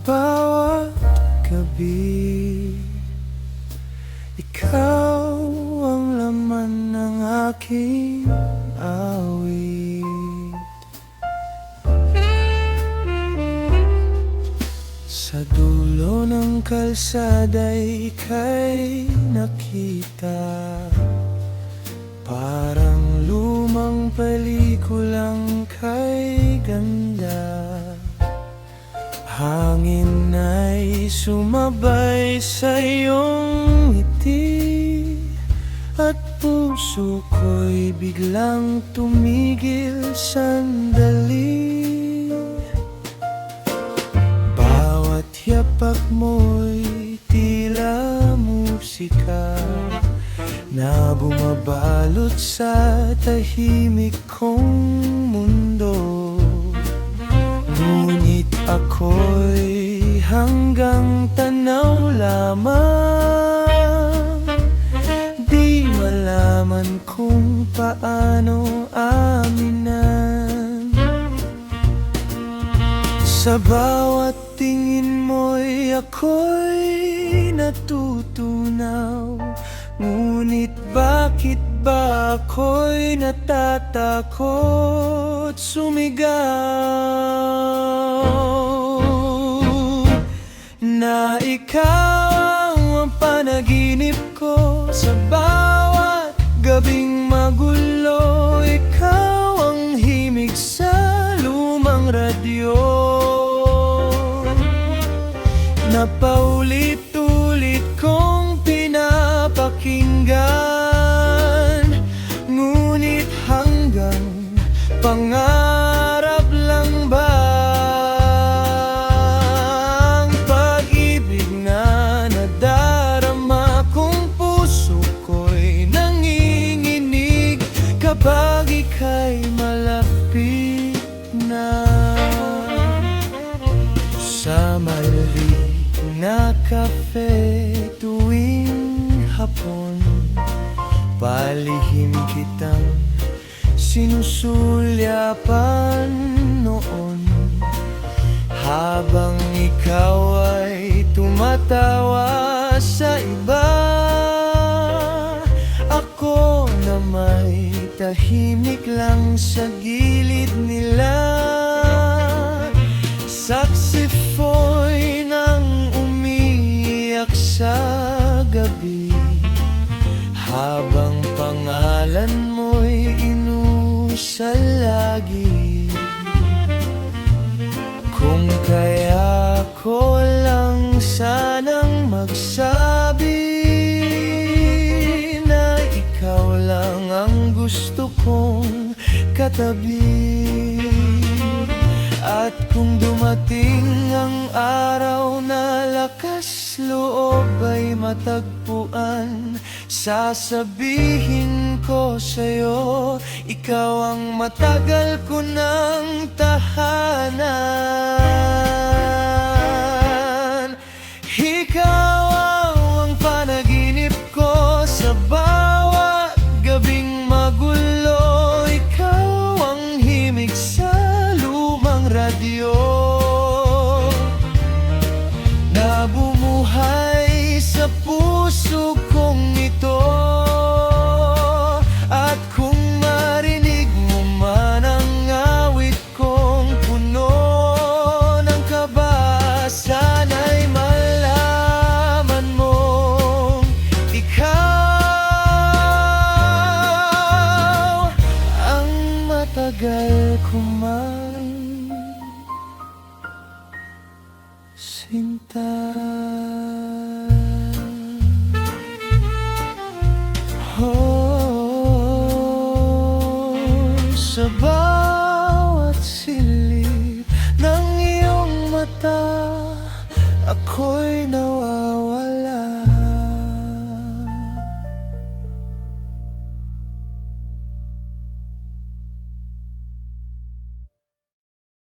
bawat gabi, ikaw ang laman ng aking awit. Sa dulo ng kalsada'y ika'y nakita, parang lumang pelikulang kay ganda. Hangin ay sumabay sa iyong ngiti, at puso ko'y biglang tumigil sandali. Bawat yapak mo'y tila musika na bumabalot sa tahimik kong mundo. Ngunit ako'y hanggang tanaw lamang, di malaman kung paano aminan. Sa bawat tingin mo'y ako'y natutunaw, ngunit bakit ba ako'y natatakot sumigaw? Na ikaw ang panaginip ko sa bawat gabing magulo, ikaw ang himig sa lumang radyo na paulit-ulit kong pinapakinggan. Ngunit hanggang pangarap lang ba ang pag-ibig na nadarama kong puso ko'y nanginginig kapag ika'y malapit na. Sa maliit na kafe tuwing hapon, palihim kitang sinusulyapan noon, habang ikaw ay tumatawa sa iba. Ako na may tahimik lang sa gilid nila, saxophone nang umiiyak sa gabi, habang pangalan mo'y inusalagi. Kung kaya ko lang sanang magsabi na ikaw lang ang gusto kong katabi. At kung dumating ang araw na lakas loob ay matagpuan, sasabihin ko sa'yo, ikaw ang matagal ko ng tahanan. Ikaw ang panaginip ko sa bawat gabing magulo, ikaw ang himig sa radyo na bumuhay sa puso kong ito. At kung marinig mo man ang awit kong puno ng kaba, sana'y malaman mong ikaw ang matagal kumain sinta.